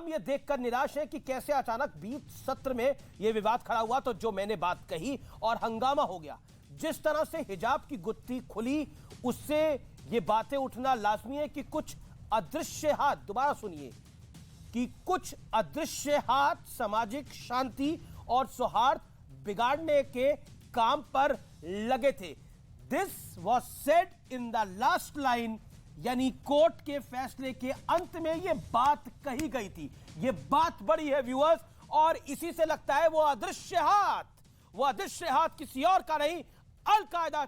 हम ये देखकर निराश हैं कि कैसे अचानक बीच सत्र में ये विवाद खड़ा हुआ तो जो मैंने बात कही और हंगामा हो गया। जिस तरह से हिजाब की गुत्थी खुली उससे ये बातें उठना लाजमी है कि कुछ अदृश्य हाथ, दोबारा सुनिए, कि कुछ अदृश्य हाथ सामाजिक शांति और सौहार्द बिगाड़ने के काम पर लगे थे। This was said in the last line, यानी कोर्ट के फैसले के अंत में यह बात कही गई थी। यह बात बड़ी है व्यूअर्स, और इसी से लगता है वो अदृश्य हाथ किसी और का नहीं, अलकायदा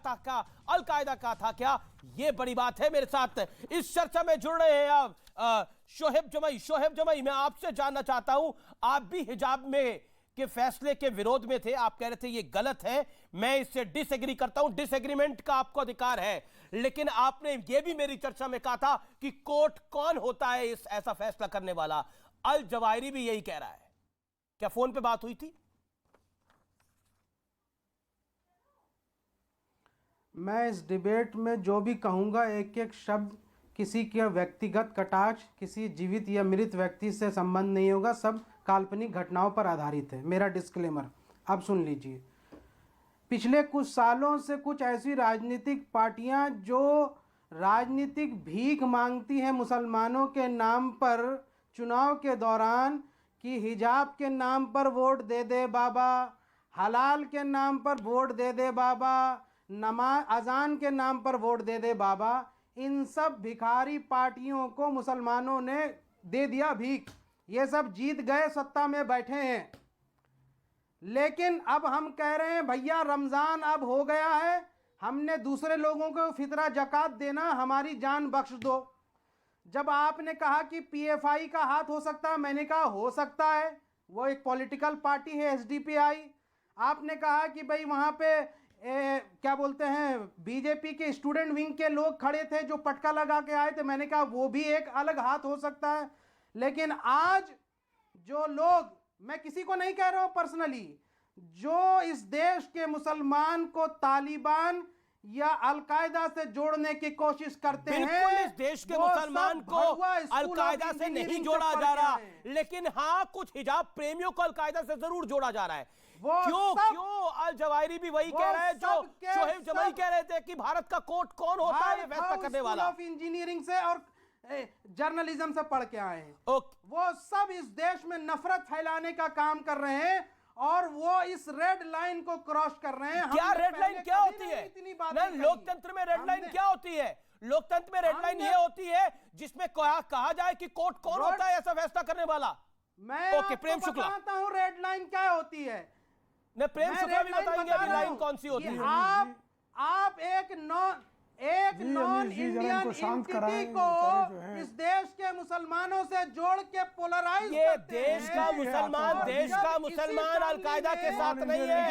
का था क्या? यह बड़ी बात है। मेरे साथ इस चर्चा में जुड़ रहे हैं अब शोहेब जमई, मैं आपसे जानना चाहता हूं, आप भी हिजाब में के फैसले के विरोध में थे, आप कह रहे थे ये गलत है, मैं इससे डिसएग्री करता हूं, डिसएग्रीमेंट का आपको अधिकार है, लेकिन आपने ये भी मेरी चर्चा में कहा था कि कोर्ट कौन होता है इस ऐसा फैसला करने वाला। अल जवाहिरी भी यही कह रहा है, क्या फोन पे बात हुई थी? मैं इस डिबेट में जो भी कहूंगा एक एक शब्द किसी के व्यक्तिगत कटाक्ष, किसी जीवित या मृत व्यक्ति से संबंध नहीं होगा, सब काल्पनिक घटनाओं पर आधारित है। मेरा डिस्क्लेमर अब सुन लीजिए। पिछले कुछ सालों से कुछ ऐसी राजनीतिक पार्टियां जो राजनीतिक भीख मांगती हैं मुसलमानों के नाम पर चुनाव के दौरान, कि हिजाब के नाम पर वोट दे दे बाबा, हलाल के नाम पर वोट दे दे बाबा, नमाज अजान के नाम पर वोट दे दे बाबा, इन सब भिखारी पार्टियों को मुसलमानों ने दे दिया भीख। ये सब जीत गए, सत्ता में बैठे हैं। लेकिन अब हम कह रहे हैं भैया रमज़ान अब हो गया है, हमने दूसरे लोगों को फितरा ज़कात देना, हमारी जान बख्श दो। जब आपने कहा कि पीएफआई का हाथ हो सकता है, मैंने कहा हो सकता है, वो एक पॉलिटिकल पार्टी है एसडीपीआई। आपने कहा कि भाई वहाँ पे क्या बोलते हैं, बीजेपी के स्टूडेंट विंग के लोग खड़े थे जो पटका लगा के आए थे, मैंने कहा वो भी एक अलग हाथ हो सकता है। लेकिन आज जो लोग, मैं किसी को नहीं कह रहा हूं पर्सनली, जो इस देश के मुसलमान को तालिबान या अलकायदा से जोड़ने की कोशिश करते हैं, इस देश के मुसलमान को अलकायदा से नहीं जोड़ा जा रहा, लेकिन हाँ कुछ हिजाब प्रेमियों को अलकायदा से जरूर जोड़ा जा रहा है। क्यों अल जवाहिरी भी वही कह रहा है जो शोहेब जमई कह रहे थे कि भारत का कोर्ट कौन होता है फैसला करने वाला। ऑफ इंजीनियरिंग से और जर्नलिज्म से पढ़ के आए हैं, वो सब इस देश में नफरत फैलाने का काम कर रहे हैं और वो इस रेड लाइन को क्रॉस कर रहे हैं। क्या रेड लाइन क्या होती है? लोकतंत्र में रेड लाइन क्या होती है? लोकतंत्र में रेड लाइन ये होती है जिसमें कहा जाए कि कोर्ट कौन होता है ऐसा फैसला करने वाला। मैं प्रेम शुक्ला बताता हूं रेड लाइन क्या होती है। नहीं, प्रेम शुक्ला भी बताएंगे अभी लाइन कौन सी होती है। आप एक नॉन इंडियन एंटिटी को इस देश के मुसलमानों से जोड़ के पोलराइज, ये देश का मुसलमान अलकायदा के साथ नहीं है,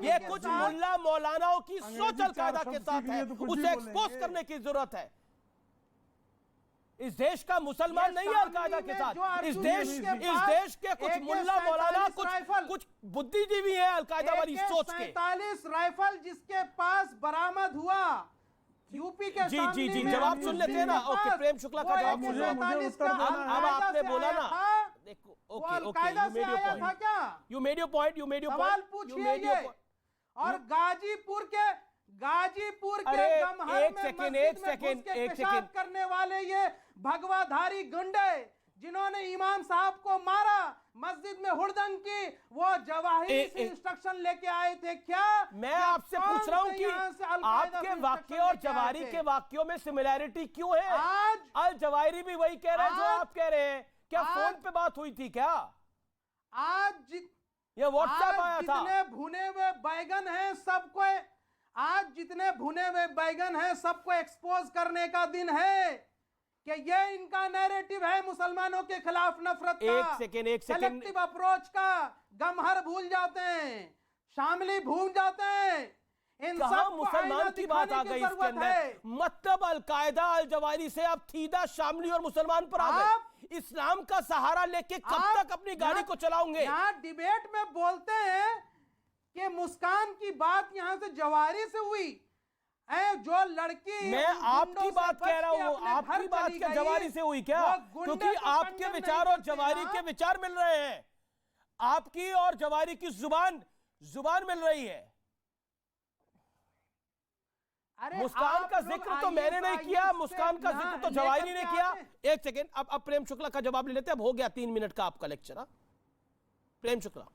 ये कुछ मुल्ला मौलानाओं की सोच अलकायदा के साथ है, उसे एक्सपोज करने की जरूरत है। इस देश का मुसलमान नहीं है अलकायदा के साथ, इस देश के कुछ मुल्ला मौलाना कुछ बुद्धिजीवी हैं अलकायदा वाली सोच के। 47 राइफल जिसके पास बरामद हुआ यूपी के जी जवाब सुन लेते हैं ना। ओके, प्रेम शुक्ला का जवाब सुन लेते हैं। अब आपने बोला ना, देखो यू मेड योर पॉइंट, सवाल पूछिए। और गाजीपुर के गमहर में एक सेकंड पेशाब करने वाले ये भगवाधारी गुंडे जिन्होंने इमाम साहब को मारा, मस्जिद में हुड़दंग की, वो जवाहिरी से इंस्ट्रक्शन लेके आए थे क्या? मैं आपसे पूछ रहा हूं कि आपके वाक्य और जवाहिरी के वाक्यों में सिमिलैरिटी क्यों है? आज अल जवाहिरी भी वही कह रहे हैं जो आप कह रहे हैं। क्या फोन पे बात हुई थी क्या? आज ये व्हाट्सएप आया था। जितने भुने हुए बैगन हैं सबको, आज जितने भुने हुए बैगन हैं सबको एक्सपोज करने का दिन है कि ये इनका नैरेटिव है मुसलमानों के खिलाफ नफरत का। एक सेकेंड कलेक्टिव अप्रोच का गमहर भूल जाते हैं, शामिली भूल जाते हैं। इन सब मुसलमान की बात आ गई इसके अंदर, मतलब अलकायदा अल जवाहिरी से अब सीधा शामिली और मुसलमान पर आ गए। इस्लाम का सहारा लेके कब तक अपनी गाड़ी को चलाओगे? यहाँ डिबेट में बोलते हैं कि मुस्कान की बात यहां से जवाहिरी से हुई, जो लड़की मैं आपकी बात कह रहा हूं, आपकी बात क्या जवारी से हुई क्या? क्योंकि आपके विचार और जवारी के विचार मिल रहे हैं, आपकी और जवारी की जुबान मिल रही है। मुस्कान का जिक्र तो मैंने नहीं किया, मुस्कान का जिक्र तो जवारी ने किया। एक सेकेंड, अब प्रेम शुक्ला का जवाब ले लेते हैं। अब हो गया 3 मिनट का आपका लेक्चर। प्रेम शुक्ला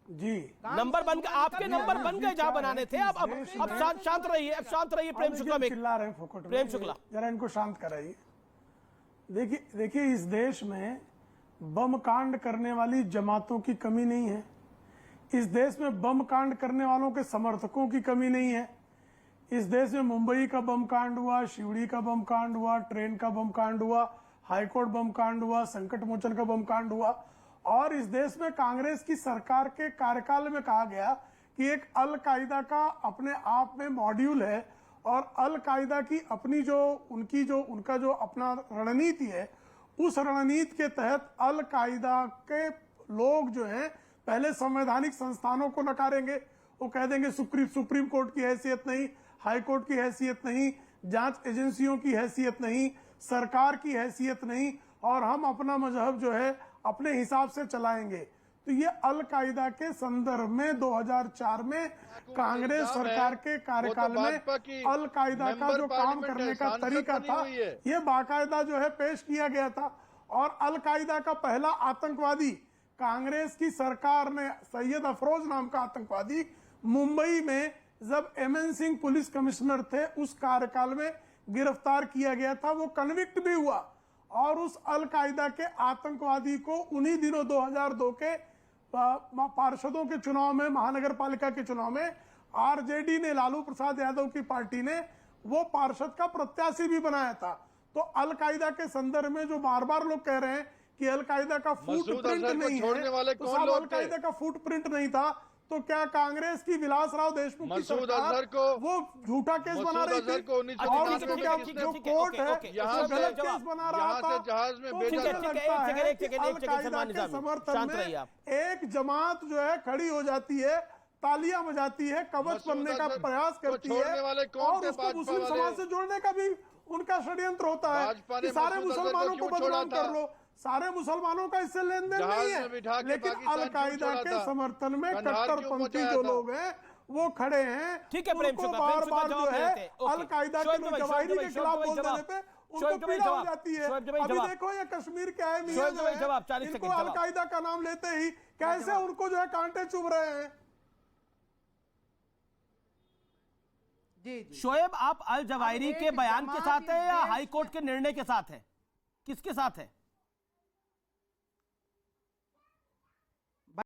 जी, नंबर बन गए, आपके नंबर बन गए जहां बनाने थे। अब शांत रहिए, अब शांत रहिए। प्रेम शुक्ला में चिल्ला रहे हैं फोकट में। प्रेम शुक्ला जरा इनको शांत कराइए। देखिए इस देश में बम कांड करने वाली जमातों की कमी नहीं है। इस देश में बम कांड करने वालों के समर्थकों की कमी नहीं है। इस देश में मुंबई का बम कांड हुआ, शिवड़ी का बम कांड हुआ, ट्रेन का बम कांड हुआ, हाईकोर्ट बम कांड हुआ, संकट मोचन का बम कांड हुआ। और इस देश में कांग्रेस की सरकार के कार्यकाल में कहा गया कि एक अल कायदा का अपने आप में मॉड्यूल है और अल कायदा की अपनी उनका जो अपना रणनीति है, उस रणनीति के तहत अल कायदा के लोग जो हैं पहले संवैधानिक संस्थानों को नकारेंगे। वो कह देंगे सुप्रीम कोर्ट की हैसियत नहीं, हाई कोर्ट की हैसियत नहीं, जांच एजेंसियों की हैसियत नहीं, सरकार की हैसियत नहीं, और हम अपना मजहब जो है अपने हिसाब से चलाएंगे। तो ये अल कायदा के संदर्भ में 2004 में कांग्रेस सरकार के कार्यकाल में अल कायदा का जो काम करने का तरीका था, ये बाकायदा जो है पेश किया गया था। और अल कायदा का पहला आतंकवादी कांग्रेस की सरकार ने, सैयद अफरोज नाम का आतंकवादी, मुंबई में जब एमएन सिंह पुलिस कमिश्नर थे उस कार्यकाल में गिरफ्तार किया गया था। वो कन्विक्ट भी हुआ और उस अल कायदा के आतंकवादी को उन्हीं दिनों 2002 के पार्षदों के चुनाव में, महानगर पालिका के चुनाव में आरजेडी ने, लालू प्रसाद यादव की पार्टी ने वो पार्षद का प्रत्याशी भी बनाया था। तो अल कायदा के संदर्भ में जो बार बार लोग कह रहे हैं कि अल कायदा का फुटप्रिंट नहीं है, तो साहब अल कायदा का फुटप्रिंट नहीं था तो क्या कांग्रेस की विलासराव देशमुख की सरकार वो झूठा केस बना रही थी? और उसको क्या जो कोर्ट है वो गलत केस बना रहा था? तो मुझे लगता है कि अल कायदा के समर्थन में एक जमात जो है खड़ी हो जाती है, तालियां बजाती है, कवच बनने का प्रयास करती है और उसको मुस्लिम समाज से जोड़ने का भी उनका षड्यंत्र होता है कि सारे मुसलमानों को बदनाम कर लो। सारे मुसलमानों का इससे लेन देन नहीं है, लेकिन अल कायदा के समर्थन में कट्टरपंथी जो लोग हैं वो खड़े हैं। ठीक है, उनको बार बार जो है अल कायदा के जवाहिरी के खिलाफ बोल देने पे उनको पीड़ा हो जाती है। अभी देखो ये कश्मीर के आए मियां जो है, इनको अल कायदा का नाम लेते ही कैसे उनको जो है कांटे चुभ रहे हैं। शोएब, आप अल जवाहिरी के बयान के साथ है या हाई कोर्ट के निर्णय के साथ है? किसके साथ है?